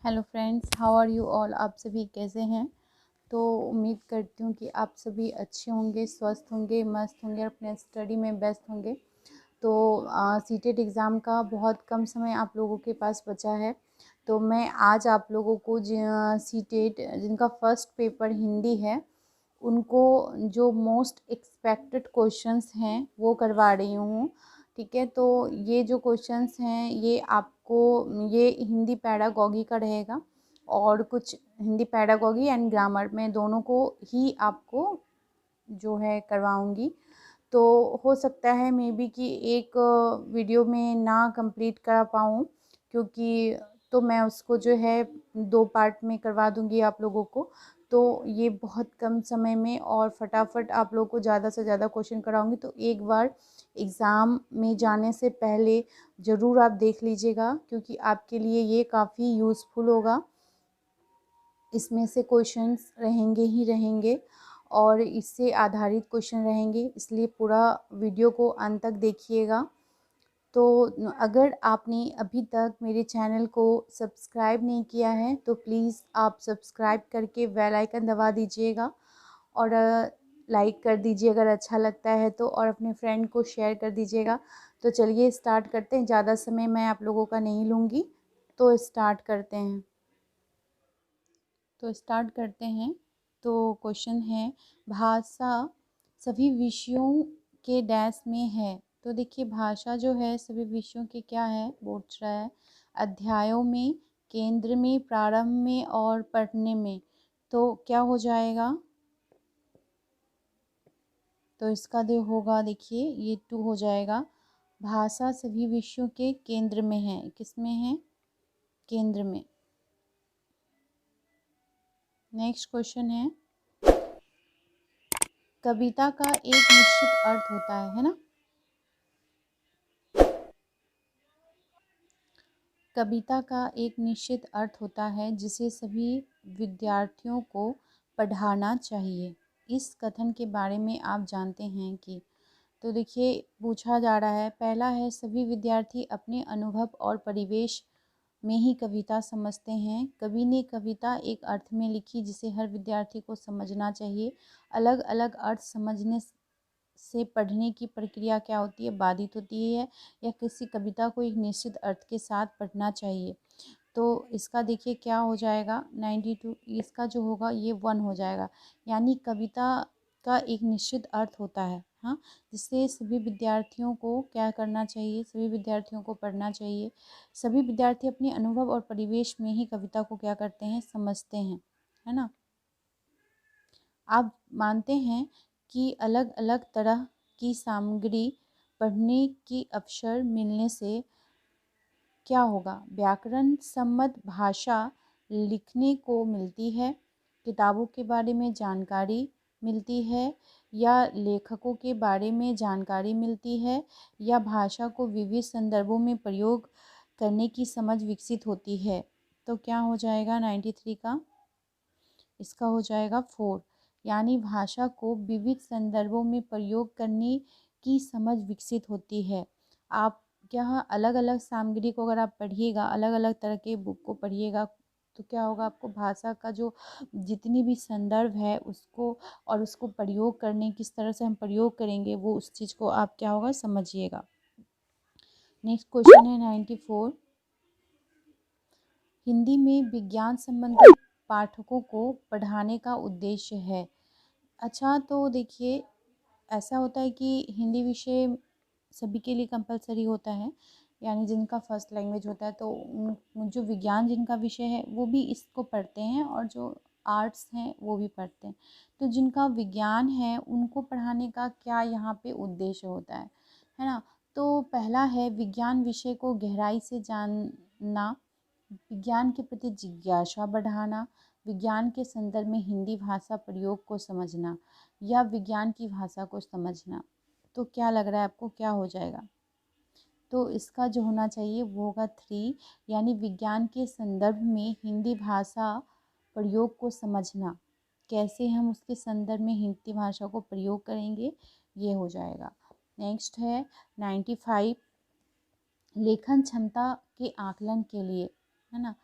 Hello friends, how are you all. आप सभी कैसे हैं? तो उम्मीद करती हूँ कि आप सभी अच्छे होंगे, स्वस्थ होंगे, मस्त होंगे, अपने स्टडी में बेस्ट होंगे। तो सीटेट एग्ज़ाम का बहुत कम समय आप लोगों के पास बचा है। तो मैं आज आप लोगों को सीटेट जिनका फर्स्ट पेपर हिंदी है उनको जो मोस्ट एक्सपेक्टेड क्वेश्चंस हैं वो करवा रही हूँ। ठीक है, तो ये जो क्वेश्चंस हैं ये आपको ये हिंदी पैडागॉजी का रहेगा और कुछ हिंदी पैडागॉजी एंड ग्रामर में दोनों को ही आपको जो है करवाऊँगी। तो हो सकता है मे बी कि एक वीडियो में ना कंप्लीट कर पाऊँ, क्योंकि तो मैं उसको जो है 2 पार्ट में करवा दूँगी आप लोगों को। तो ये बहुत कम समय में और फटाफट आप लोगों को ज़्यादा से ज़्यादा क्वेश्चन कराऊँगी। तो एक बार एग्ज़ाम में जाने से पहले ज़रूर आप देख लीजिएगा, क्योंकि आपके लिए ये काफ़ी यूज़फुल होगा। इसमें से क्वेश्चंस रहेंगे ही रहेंगे और इससे आधारित क्वेश्चन रहेंगे, इसलिए पूरा वीडियो को अंत तक देखिएगा। तो अगर आपने अभी तक मेरे चैनल को सब्सक्राइब नहीं किया है तो प्लीज़ आप सब्सक्राइब करके बेल आइकन दबा दीजिएगा और लाइक कर दीजिए अगर अच्छा लगता है तो, और अपने फ्रेंड को शेयर कर दीजिएगा। तो चलिए स्टार्ट करते हैं, ज़्यादा समय मैं आप लोगों का नहीं लूँगी, तो स्टार्ट करते हैं। तो स्टार्ट करते हैं। तो क्वेश्चन है, भाषा सभी विषयों के डैश में है। तो देखिए भाषा जो है सभी विषयों के क्या है, पूछ रहा है अध्यायों में, केंद्र में, प्रारंभ में और पढ़ने में। तो क्या हो जाएगा? तो इसका जो होगा देखिए ये 2 हो जाएगा। भाषा सभी विषयों के केंद्र में है। किस में है? केंद्र में। नेक्स्ट क्वेश्चन है, कविता का एक निश्चित अर्थ होता है ना? कविता का एक निश्चित अर्थ होता है जिसे सभी विद्यार्थियों को पढ़ाना चाहिए। इस कथन के बारे में आप जानते हैं कि? तो देखिए पूछा जा रहा है, पहला है सभी विद्यार्थी अपने अनुभव और परिवेश में ही कविता समझते हैं। कवि ने कविता एक अर्थ में लिखी जिसे हर विद्यार्थी को समझना चाहिए। अलग अलग अर्थ समझने से पढ़ने की प्रक्रिया क्या होती है, बाधित होती है, या किसी कविता को एक निश्चित अर्थ के साथ पढ़ना चाहिए। तो इसका देखिए क्या हो जाएगा 92, इसका जो होगा ये 1 हो जाएगा। यानी कविता का एक निश्चित अर्थ होता है, हाँ, जिससे सभी विद्यार्थियों को क्या करना चाहिए, सभी विद्यार्थियों को पढ़ना चाहिए। सभी विद्यार्थी अपने अनुभव और परिवेश में ही कविता को क्या करते हैं, समझते हैं, है ना। आप मानते हैं कि अलग अलग तरह की सामग्री पढ़ने की अवसर मिलने से क्या होगा, व्याकरण सम्मत भाषा लिखने को मिलती है, किताबों के बारे में जानकारी मिलती है, या लेखकों के बारे में जानकारी मिलती है, या भाषा को विविध संदर्भों में प्रयोग करने की समझ विकसित होती है। तो क्या हो जाएगा 93 का? इसका हो जाएगा 4। यानी भाषा को विविध संदर्भों में प्रयोग करने की समझ विकसित होती है। आप क्या अलग अलग सामग्री को अगर आप पढ़िएगा, अलग अलग तरह के बुक को पढ़िएगा, तो क्या होगा, आपको भाषा का जो जितनी भी संदर्भ है उसको और उसको प्रयोग करने, किस तरह से हम प्रयोग करेंगे, वो उस चीज़ को आप क्या होगा समझिएगा। नेक्स्ट क्वेश्चन है 94, हिंदी में विज्ञान संबंधी पाठकों को पढ़ाने का उद्देश्य है। अच्छा, तो देखिए ऐसा होता है कि हिंदी विषय सभी के लिए कंपलसरी होता है, यानी जिनका फर्स्ट लैंग्वेज होता है, तो जो विज्ञान जिनका विषय है वो भी इसको पढ़ते हैं, और जो आर्ट्स हैं वो भी पढ़ते हैं। तो जिनका विज्ञान है उनको पढ़ाने का क्या यहाँ पे उद्देश्य होता है ना। तो पहला है विज्ञान विषय को गहराई से जानना, विज्ञान के प्रति जिज्ञासा बढ़ाना, विज्ञान के संदर्भ में हिंदी भाषा प्रयोग को समझना, या विज्ञान की भाषा को समझना। तो क्या लग रहा है आपको, क्या हो जाएगा? तो इसका जो होना चाहिए वो होगा 3, यानी विज्ञान के संदर्भ में हिंदी भाषा प्रयोग को समझना, कैसे हम उसके संदर्भ में हिंदी भाषा को प्रयोग करेंगे, ये हो जाएगा। नेक्स्ट है 95, लेखन क्षमता के आकलन के लिए, है ना।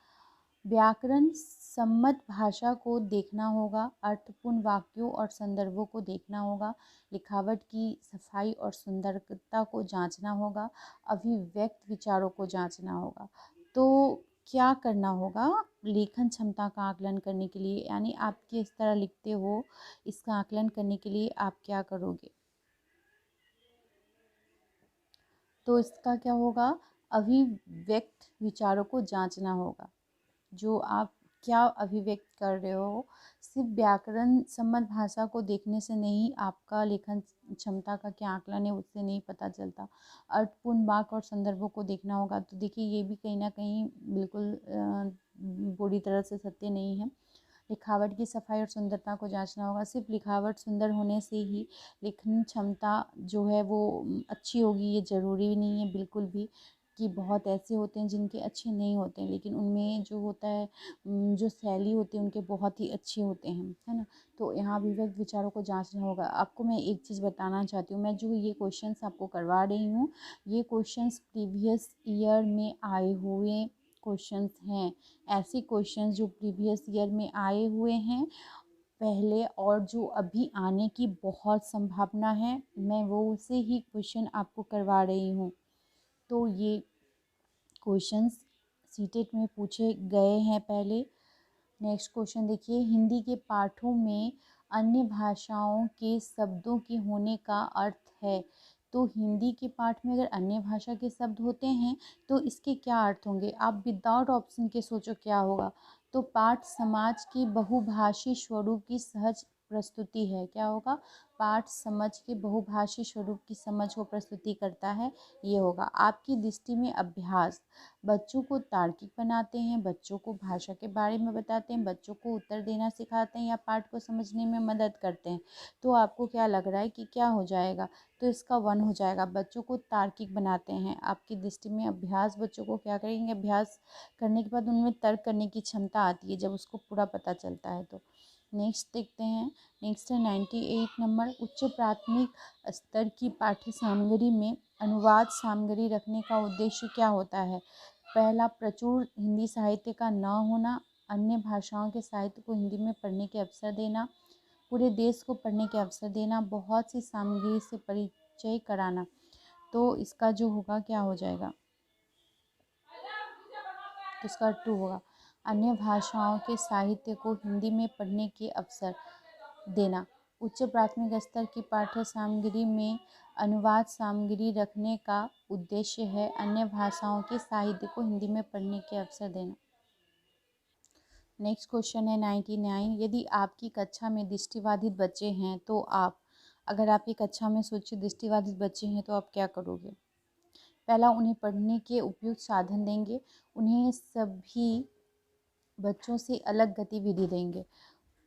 व्याकरण सम्मत भाषा को देखना होगा, अर्थपूर्ण वाक्यों और संदर्भों को देखना होगा, लिखावट की सफाई और सुंदरता को जांचना होगा, अभिव्यक्त विचारों को जांचना होगा। तो क्या करना होगा लेखन क्षमता का आकलन करने के लिए, यानी आप किस तरह लिखते हो इसका आकलन करने के लिए आप क्या करोगे? तो इसका क्या होगा, अभिव्यक्त विचारों को जांचना होगा। जो आप क्या अभिव्यक्त कर रहे हो, सिर्फ व्याकरण सम्मत भाषा को देखने से नहीं आपका लेखन क्षमता का क्या आकलन है उससे नहीं पता चलता। अर्थपूर्ण वाक्य और संदर्भों को देखना होगा। तो देखिए ये भी कहीं ना कहीं बिल्कुल पूरी तरह से सत्य नहीं है। लिखावट की सफाई और सुंदरता को जांचना होगा। सिर्फ लिखावट सुंदर होने से ही लेखन क्षमता जो है वो अच्छी होगी ये ज़रूरी भी नहीं है बिल्कुल भी। कि बहुत ऐसे होते हैं जिनके अच्छे नहीं होते हैं, लेकिन उनमें जो होता है जो शैली होती है उनके बहुत ही अच्छे होते हैं, है ना। तो यहाँ अभिव्यक्त विचारों को जांचना होगा। आपको मैं एक चीज़ बताना चाहती हूँ, मैं जो ये क्वेश्चंस आपको करवा रही हूँ ये क्वेश्चंस प्रीवियस ईयर में आए हुए क्वेश्चंस हैं। ऐसे क्वेश्चंस जो प्रीवियस ईयर में आए हुए हैं पहले और जो अभी आने की बहुत संभावना है, मैं वो से ही क्वेश्चन आपको करवा रही हूँ। तो ये क्वेश्चंस सीटेट में पूछे गए हैं पहले। नेक्स्ट क्वेश्चन देखिए, हिंदी के पाठों में अन्य भाषाओं के शब्दों के होने का अर्थ है। तो हिंदी के पाठ में अगर अन्य भाषा के शब्द होते हैं तो इसके क्या अर्थ होंगे? आप विदाउट ऑप्शन के सोचो क्या होगा। तो पाठ समाज के बहुभाषी स्वरूप की सहज प्रस्तुति है। क्या होगा? पाठ समझ के बहुभाषी स्वरूप की समझ को प्रस्तुति करता है, ये होगा। आपकी दृष्टि में अभ्यास बच्चों को तार्किक बनाते हैं, बच्चों को भाषा के बारे में बताते हैं, बच्चों को उत्तर देना सिखाते हैं या पाठ को समझने में मदद करते हैं। तो आपको क्या लग रहा है कि क्या हो जाएगा? तो इसका 1 हो जाएगा। बच्चों को तार्किक बनाते हैं। आपकी दृष्टि में अभ्यास बच्चों को क्या करेंगे? अभ्यास करने के बाद उनमें तर्क करने की क्षमता आती है जब उसको पूरा पता चलता है। तो नेक्स्ट देखते हैं। नेक्स्ट है 98 नंबर, उच्च प्राथमिक स्तर की पाठ्य सामग्री में अनुवाद सामग्री रखने का उद्देश्य क्या होता है? पहला, प्रचुर हिंदी साहित्य का न होना, अन्य भाषाओं के साहित्य को हिंदी में पढ़ने के अवसर देना, पूरे देश को पढ़ने के अवसर देना, बहुत सी सामग्री से परिचय कराना। तो इसका जो होगा क्या हो जाएगा? तो इसका 2 होगा। अन्य भाषाओं के साहित्य को हिंदी में पढ़ने के अवसर देना। उच्च प्राथमिक स्तर की पाठ्य सामग्री में अनुवाद सामग्री रखने का उद्देश्य है अन्य भाषाओं के साहित्य को हिंदी में पढ़ने के अवसर देना। नेक्स्ट क्वेश्चन है 99, यदि आपकी कक्षा में दृष्टिबाधित बच्चे हैं तो आप, अगर आपकी कक्षा में सोचिए दृष्टिबाधित बच्चे हैं तो आप क्या करोगे? पहला, उन्हें पढ़ने के उपयुक्त साधन देंगे, उन्हें सभी बच्चों से अलग गतिविधि देंगे,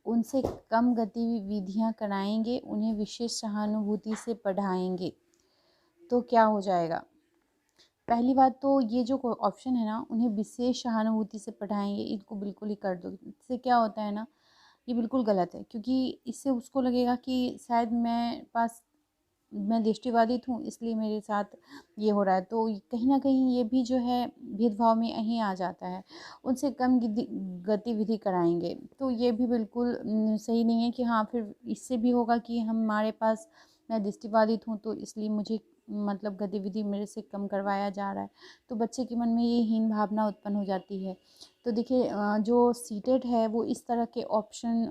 उनसे कम गतिविधियां कराएंगे, उन्हें विशेष सहानुभूति से पढ़ाएंगे। तो क्या हो जाएगा? पहली बात तो ये जो ऑप्शन है ना, उन्हें विशेष सहानुभूति से पढ़ाएंगे, इनको बिल्कुल ही कर दो। इससे क्या होता है ना, ये बिल्कुल गलत है, क्योंकि इससे उसको लगेगा कि शायद मैं दृष्टिबाधित हूँ इसलिए मेरे साथ ये हो रहा है। तो कहीं ना कहीं ये भी जो है भेदभाव में यहीं आ जाता है। उनसे कम गतिविधि कराएंगे तो ये भी बिल्कुल सही नहीं है कि हाँ फिर इससे भी होगा कि हमारे पास, मैं दृष्टिबाधित हूँ तो इसलिए मुझे मतलब गतिविधि मेरे से कम करवाया जा रहा है। तो बच्चे के मन में ये हीन भावना उत्पन्न हो जाती है। तो देखिए जो सीटेट है वो इस तरह के ऑप्शन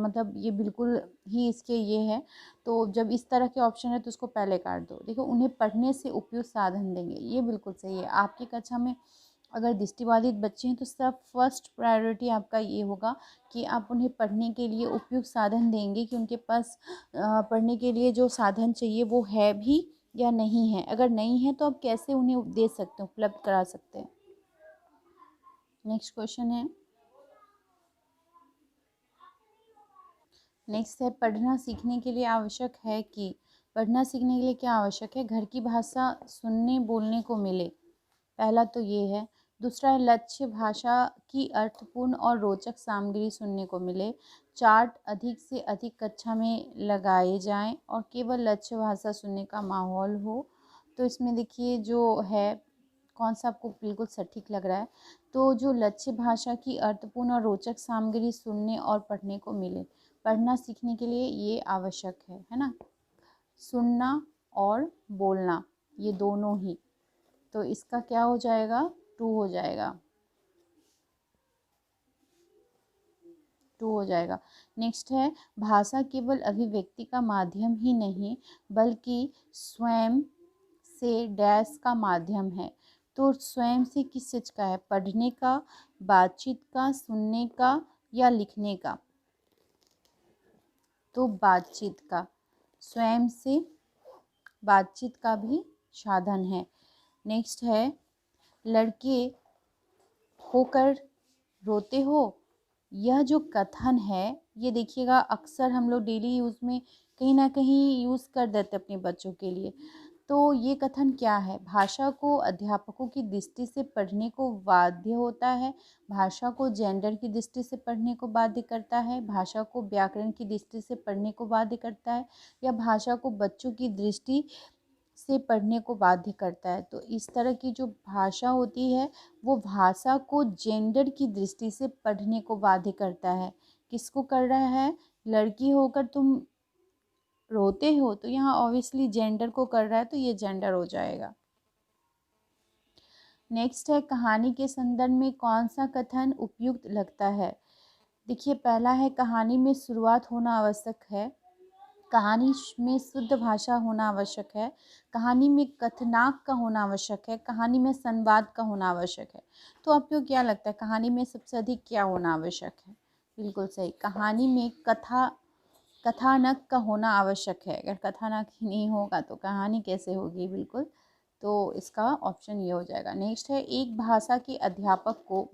मतलब ये बिल्कुल ही इसके ये है। तो जब इस तरह के ऑप्शन है तो उसको पहले काट दो। देखो, उन्हें पढ़ने से उपयुक्त साधन देंगे, ये बिल्कुल सही है। आपकी कक्षा में अगर दृष्टिबाधित बच्चे हैं तो सब फर्स्ट प्रायोरिटी आपका ये होगा कि आप उन्हें पढ़ने के लिए उपयुक्त साधन देंगे कि उनके पास पढ़ने के लिए जो साधन चाहिए वो है भी या नहीं है। अगर नहीं है तो आप कैसे उन्हें दे सकते हैं, उपलब्ध करा सकते हैं। नेक्स्ट क्वेश्चन है, नेक्स्ट है, पढ़ना सीखने के लिए आवश्यक है कि, पढ़ना सीखने के लिए क्या आवश्यक है? घर की भाषा सुनने बोलने को मिले, पहला तो ये है। दूसरा है, लक्ष्य भाषा की अर्थपूर्ण और रोचक सामग्री सुनने को मिले, चार्ट अधिक से अधिक कक्षा में लगाए जाएं और केवल लक्ष्य भाषा सुनने का माहौल हो। तो इसमें देखिए जो है कौन सा आपको बिल्कुल सटीक लग रहा है? तो जो लक्ष्य भाषा की अर्थपूर्ण और रोचक सामग्री सुनने और पढ़ने को मिले। पढ़ना सीखने के लिए ये आवश्यक है ना? सुनना और बोलना, ये दोनों ही। तो इसका क्या हो जाएगा? 2 हो जाएगा, 2 हो जाएगा। नेक्स्ट है, भाषा केवल अभिव्यक्ति का माध्यम ही नहीं बल्कि स्वयं से डैश का माध्यम है। तो स्वयं से किस चीज का है? पढ़ने का, बातचीत का, सुनने का या लिखने का? तो बातचीत का। स्वयं से बातचीत का भी साधन है। नेक्स्ट है, लड़के होकर रोते हो। यह जो कथन है, ये देखिएगा अक्सर हम लोग डेली यूज़ में कहीं ना कहीं यूज़ कर देते अपने बच्चों के लिए। तो ये कथन क्या है? भाषा को अध्यापकों की दृष्टि से पढ़ने को बाध्य होता है, भाषा को जेंडर की दृष्टि से पढ़ने को बाध्य करता है, भाषा को व्याकरण की दृष्टि से पढ़ने को बाध्य करता है, या भाषा को बच्चों की दृष्टि से पढ़ने को बाध्य करता है। तो इस तरह की जो भाषा होती है वो भाषा को जेंडर की दृष्टि से पढ़ने को बाध्य करता है। किसको कर रहा है? लड़की होकर तुम रोते हो, तो यहाँ ऑब्वियसली जेंडर को कर रहा है, तो ये जेंडर हो जाएगा। नेक्स्ट है, कहानी के संदर्भ में कौन सा कथन उपयुक्त लगता है? देखिए, पहला है, कहानी में शुरुआत होना आवश्यक है, कहानी में शुद्ध भाषा होना आवश्यक है, कहानी में कथनाक का होना आवश्यक है, कहानी में संवाद का होना आवश्यक है। तो आपको क्या लगता है, कहानी में सबसे अधिक क्या होना आवश्यक है? बिल्कुल सही, कहानी में कथानक का होना आवश्यक है। अगर कथानक ही नहीं होगा तो कहानी कैसे होगी? बिल्कुल, तो इसका ऑप्शन ये हो जाएगा। नेक्स्ट है, एक भाषा के अध्यापक को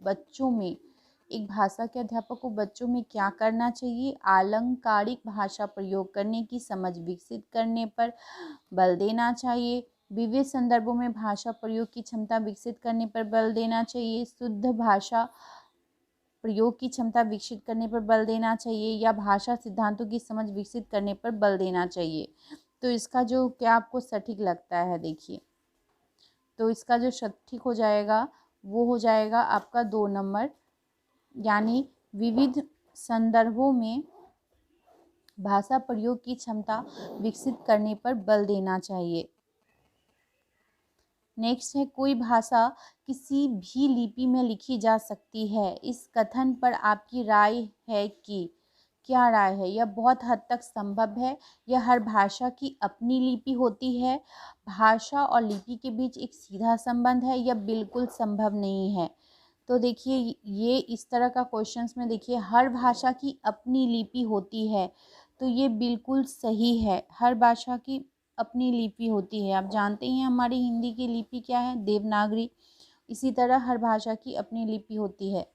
बच्चों में क्या करना चाहिए? आलंकारिक भाषा प्रयोग करने की समझ विकसित करने पर बल देना चाहिए, विविध संदर्भों में भाषा प्रयोग की क्षमता विकसित करने पर बल देना चाहिए, शुद्ध भाषा प्रयोग की क्षमता विकसित करने पर बल देना चाहिए, या भाषा सिद्धांतों की समझ विकसित करने पर बल देना चाहिए। तो इसका जो क्या आपको सटीक लगता है? देखिए, तो इसका जो सटीक हो जाएगा वो हो जाएगा आपका 2 नंबर, यानी विविध संदर्भों में भाषा प्रयोग की क्षमता विकसित करने पर बल देना चाहिए। नेक्स्ट है, कोई भाषा किसी भी लिपि में लिखी जा सकती है। इस कथन पर आपकी राय है कि क्या राय है? यह बहुत हद तक संभव है, यह हर भाषा की अपनी लिपि होती है, भाषा और लिपि के बीच एक सीधा संबंध है, यह बिल्कुल संभव नहीं है। तो देखिए, ये इस तरह का क्वेश्चंस में देखिए, हर भाषा की अपनी लिपि होती है, तो ये बिल्कुल सही है। हर भाषा की अपनी लिपि होती है। आप जानते हैं हमारी हिंदी की लिपि क्या है? देवनागरी। इसी तरह हर भाषा की अपनी लिपि होती है।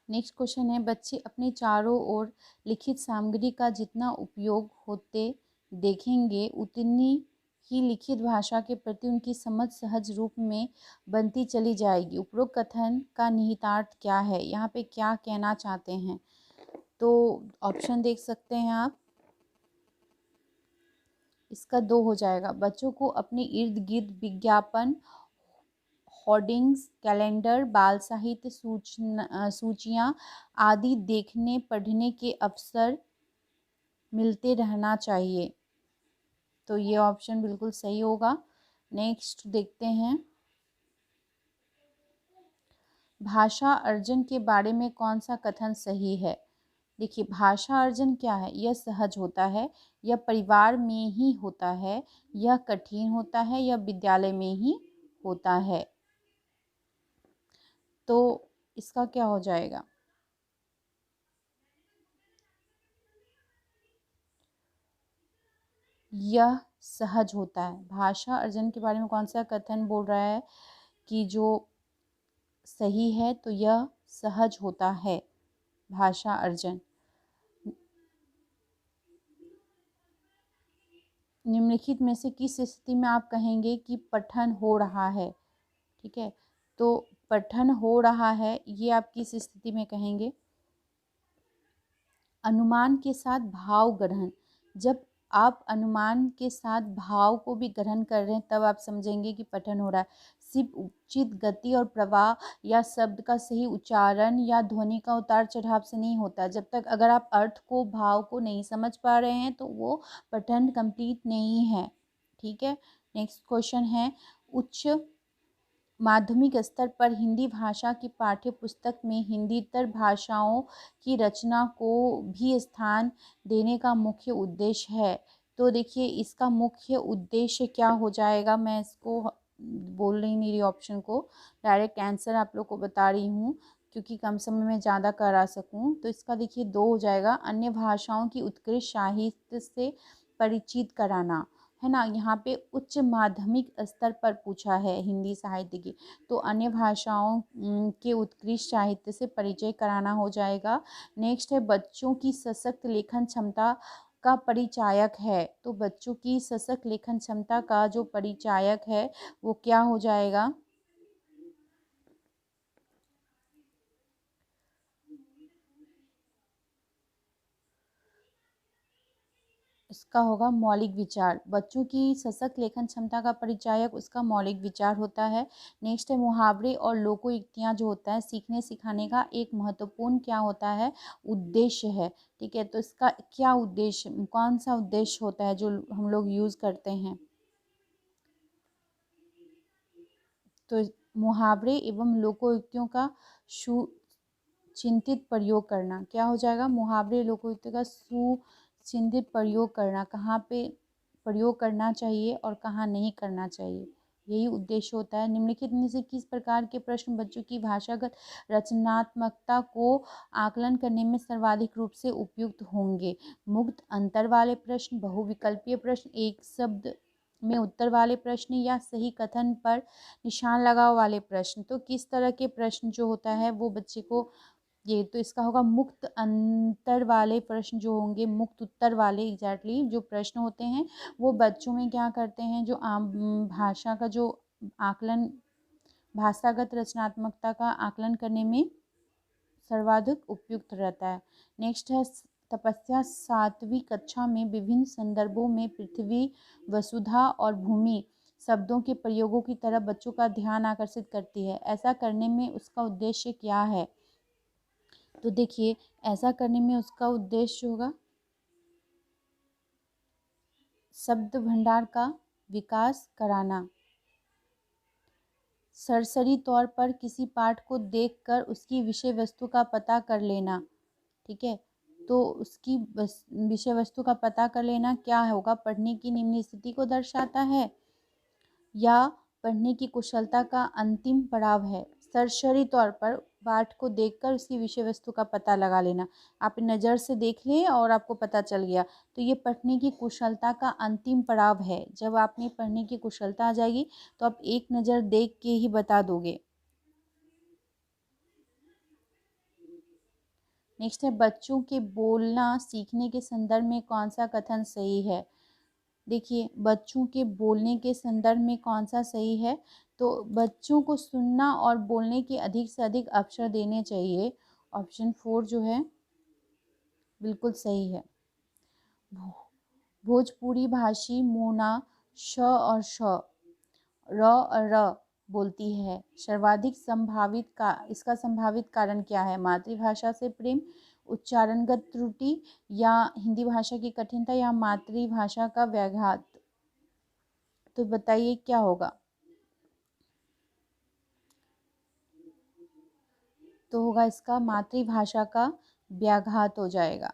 नेक्स्ट क्वेश्चन है, बच्चे अपने चारों ओर लिखित सामग्री का जितना उपयोग होते देखेंगे उतनी ही लिखित भाषा के प्रति उनकी समझ सहज रूप में बनती चली जाएगी। उपरोक्त कथन का निहितार्थ क्या है? यहाँ पे क्या कहना चाहते हैं? तो ऑप्शन देख सकते हैं आप। इसका 2 हो जाएगा, बच्चों को अपने इर्द गिर्द विज्ञापन, होर्डिंग्स, कैलेंडर, बाल साहित्य, सूचियाँ आदि देखने पढ़ने के अवसर मिलते रहना चाहिए। तो ये ऑप्शन बिल्कुल सही होगा। नेक्स्ट देखते हैं, भाषा अर्जन के बारे में कौन सा कथन सही है? देखिए, भाषा अर्जन क्या है? यह सहज होता है, यह परिवार में ही होता है, यह कठिन होता है, यह विद्यालय में ही होता है। तो इसका क्या हो जाएगा? यह सहज होता है। भाषा अर्जन के बारे में कौन सा कथन बोल रहा है कि जो सही है? तो यह सहज होता है भाषा अर्जन। निम्नलिखित में से किस स्थिति में आप कहेंगे कि पठन हो रहा है? ठीक है, तो पठन हो रहा है, ये आप किस स्थिति में कहेंगे? अनुमान के साथ भाव ग्रहण, जब आप अनुमान के साथ भाव को भी ग्रहण कर रहे हैं तब आप समझेंगे कि पठन हो रहा है। सिर्फ उचित गति और प्रवाह या शब्द का सही उच्चारण या ध्वनि का उतार चढ़ाव से नहीं होता। जब तक अगर आप अर्थ को भाव को नहीं समझ पा रहे हैं तो वो पठन कंप्लीट नहीं है। ठीक है, नेक्स्ट क्वेश्चन है, उच्च माध्यमिक स्तर पर हिंदी भाषा की पाठ्य पुस्तक में हिंदीतर भाषाओं की रचना को भी स्थान देने का मुख्य उद्देश्य है। तो देखिए इसका मुख्य उद्देश्य क्या हो जाएगा, मैं इसको बोल रही नहीं रही ऑप्शन को, डायरेक्ट आंसर आप लोग को बता रही हूँ क्योंकि कम समय में ज़्यादा करा सकूँ। तो इसका देखिए 2 हो जाएगा, अन्य भाषाओं की उत्कृष्ट साहित्य से परिचित कराना, है ना। यहाँ पे उच्च माध्यमिक स्तर पर पूछा है हिंदी साहित्य की, तो अन्य भाषाओं के उत्कृष्ट साहित्य से परिचय कराना हो जाएगा। नेक्स्ट है, बच्चों की सशक्त लेखन क्षमता का परिचायक है। तो बच्चों की सशक्त लेखन क्षमता का जो परिचायक है वो क्या हो जाएगा, इसका होगा मौलिक विचार। बच्चों की सशक्त लेखन क्षमता का परिचायक उसका मौलिक विचार होता है। नेक्स्ट है, मुहावरे और लोकोक्तियाँ जो होता है सीखने सिखाने का एक महत्वपूर्ण क्या होता है, उद्देश्य है। ठीक है, तो इसका क्या उद्देश्य, कौन सा उद्देश्य होता है जो हम लोग यूज़ करते हैं। तो मुहावरे एवं लोकोक्तियों का सुचिंतित प्रयोग करना क्या हो जाएगा, मुहावरे लोकोक्तियों का सुचिंतित प्रयोग करना, कहाँ पे प्रयोग करना चाहिए और कहाँ नहीं करना चाहिए, यही उद्देश्य होता है। निम्नलिखित में से किस प्रकार के प्रश्न बच्चों की भाषागत रचनात्मकता को आकलन करने में सर्वाधिक रूप से उपयुक्त होंगे। मुक्त अंतर वाले प्रश्न, बहुविकल्पीय प्रश्न, एक शब्द में उत्तर वाले प्रश्न या सही कथन पर निशान लगाव वाले प्रश्न। तो किस तरह के प्रश्न जो होता है वो बच्चे को, ये तो इसका होगा मुक्त अंतर वाले प्रश्न जो होंगे, मुक्त उत्तर वाले एग्जैक्टली जो प्रश्न होते हैं वो बच्चों में क्या करते हैं, जो आम भाषा का जो आकलन, भाषागत रचनात्मकता का आकलन करने में सर्वाधिक उपयुक्त रहता है। नेक्स्ट है, तपस्या 7वीं कक्षा में विभिन्न संदर्भों में पृथ्वी, वसुधा और भूमि शब्दों के प्रयोगों की तरफ बच्चों का ध्यान आकर्षित करती है। ऐसा करने में उसका उद्देश्य क्या है, तो देखिए ऐसा करने में उसका उद्देश्य होगा शब्द भंडार का विकास कराना, सरसरी तौर पर किसी पाठ को देखकर उसकी विषय वस्तु का पता कर लेना। ठीक है, तो उसकी विषय वस्तु का पता कर लेना क्या होगा, पढ़ने की निम्न स्थिति को दर्शाता है या पढ़ने की कुशलता का अंतिम पड़ाव है। सरसरी तौर पर पाठ को देखकर उसकी विषय वस्तु का पता लगा लेना, आप नज़र से देख लें और आपको पता चल गया तो ये पढ़ने की कुशलता का अंतिम पड़ाव है। जब आप में पढ़ने की कुशलता आ जाएगी तो आप एक नज़र देख के ही बता दोगे। नेक्स्ट है, बच्चों के बोलना सीखने के संदर्भ में कौन सा कथन सही है। देखिए बच्चों के बोलने के संदर्भ में कौन सा सही है, तो बच्चों को सुनना और बोलने के अधिक से अधिक अवसर देने चाहिए। ऑप्शन 4 जो है बिल्कुल सही है। भोजपुरी भाषी मोना श और श, र और र बोलती है। सर्वाधिक संभावित का, इसका संभावित कारण क्या है, मातृभाषा से प्रेम, उच्चारणगत त्रुटि या हिंदी भाषा की कठिनता या मातृभाषा का व्याघात। तो बताइए क्या होगा, तो होगा इसका मातृभाषा का व्याघात हो जाएगा।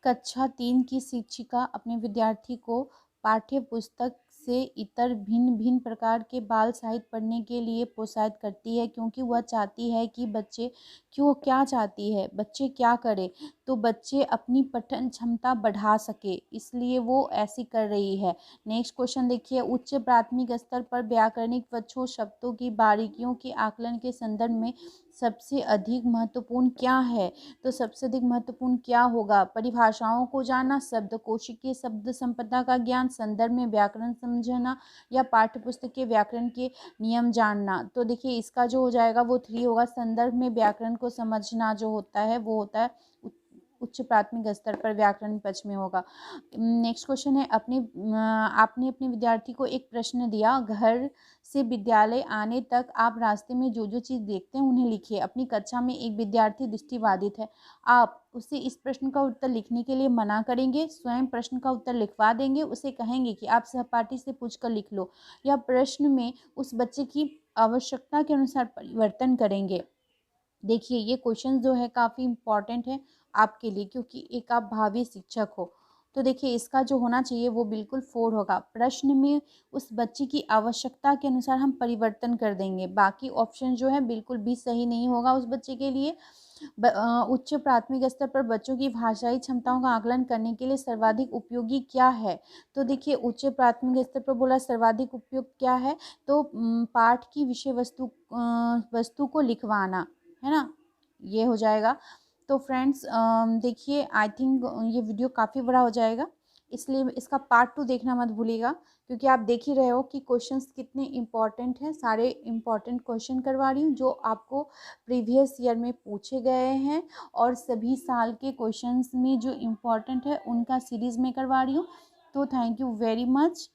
कक्षा 3 की शिक्षिका अपने विद्यार्थी को पाठ्य पुस्तक से इतर भिन्न भिन्न प्रकार के बाल साहित्य पढ़ने के लिए प्रोत्साहित करती है, क्योंकि वह चाहती है कि बच्चे, क्यों क्या चाहती है, बच्चे क्या करें, तो बच्चे अपनी पठन क्षमता बढ़ा सके, इसलिए वो ऐसी कर रही है। नेक्स्ट क्वेश्चन देखिए, उच्च प्राथमिक स्तर पर व्याकरणिक वक्षो शब्दों की बारीकियों के आकलन के संदर्भ में सबसे अधिक महत्वपूर्ण क्या है? तो सबसे अधिक महत्वपूर्ण क्या होगा? परिभाषाओं को जानना, शब्दकोश के शब्द संपदा का ज्ञान, संदर्भ में व्याकरण समझना या पाठ्यपुस्तक के व्याकरण के नियम जानना। तो देखिए इसका जो हो जाएगा वो 3 होगा। संदर्भ में व्याकरण को समझना जो होता है वो होता है उच्च प्राथमिक स्तर पर व्याकरण पक्ष में होगा। नेक्स्ट क्वेश्चन है, आपने अपने विद्यार्थी को एक प्रश्न दिया, घर से विद्यालय आने तक आप रास्ते में जो जो चीज़ देखते हैं उन्हें लिखिए। अपनी कक्षा में एक विद्यार्थी दृष्टिबाधित है, आप उसे इस प्रश्न का उत्तर लिखने के लिए मना करेंगे, स्वयं प्रश्न का उत्तर लिखवा देंगे, उसे कहेंगे कि आप सहपाठी से पूछकर लिख लो, या प्रश्न में उस बच्चे की आवश्यकता के अनुसार परिवर्तन करेंगे। देखिए ये क्वेश्चन जो है काफ़ी इम्पॉर्टेंट है आपके लिए, क्योंकि एक आप भावी शिक्षक हो। तो देखिए इसका जो होना चाहिए वो बिल्कुल 4 होगा। प्रश्न में उस बच्चे की आवश्यकता के अनुसार हम परिवर्तन कर देंगे। बाकी ऑप्शन जो है बिल्कुल भी सही नहीं होगा उस बच्चे के लिए। उच्च प्राथमिक स्तर पर बच्चों की भाषाई क्षमताओं का आकलन करने के लिए सर्वाधिक उपयोगी क्या है? तो देखिए उच्च प्राथमिक स्तर पर बोला सर्वाधिक उपयोग क्या है, तो पाठ की विषय वस्तु को लिखवाना, है ना, ये हो जाएगा। तो फ्रेंड्स देखिए आई थिंक ये वीडियो काफ़ी बड़ा हो जाएगा, इसलिए इसका पार्ट 2 देखना मत भूलिएगा, क्योंकि आप देख ही रहे हो कि क्वेश्चंस कितने इम्पॉर्टेंट हैं। सारे इम्पॉर्टेंट क्वेश्चन करवा रही हूँ जो आपको प्रीवियस ईयर में पूछे गए हैं, और सभी साल के क्वेश्चंस में जो इम्पॉर्टेंट है उनका सीरीज़ में करवा रही हूँ। तो थैंक यू वेरी मच।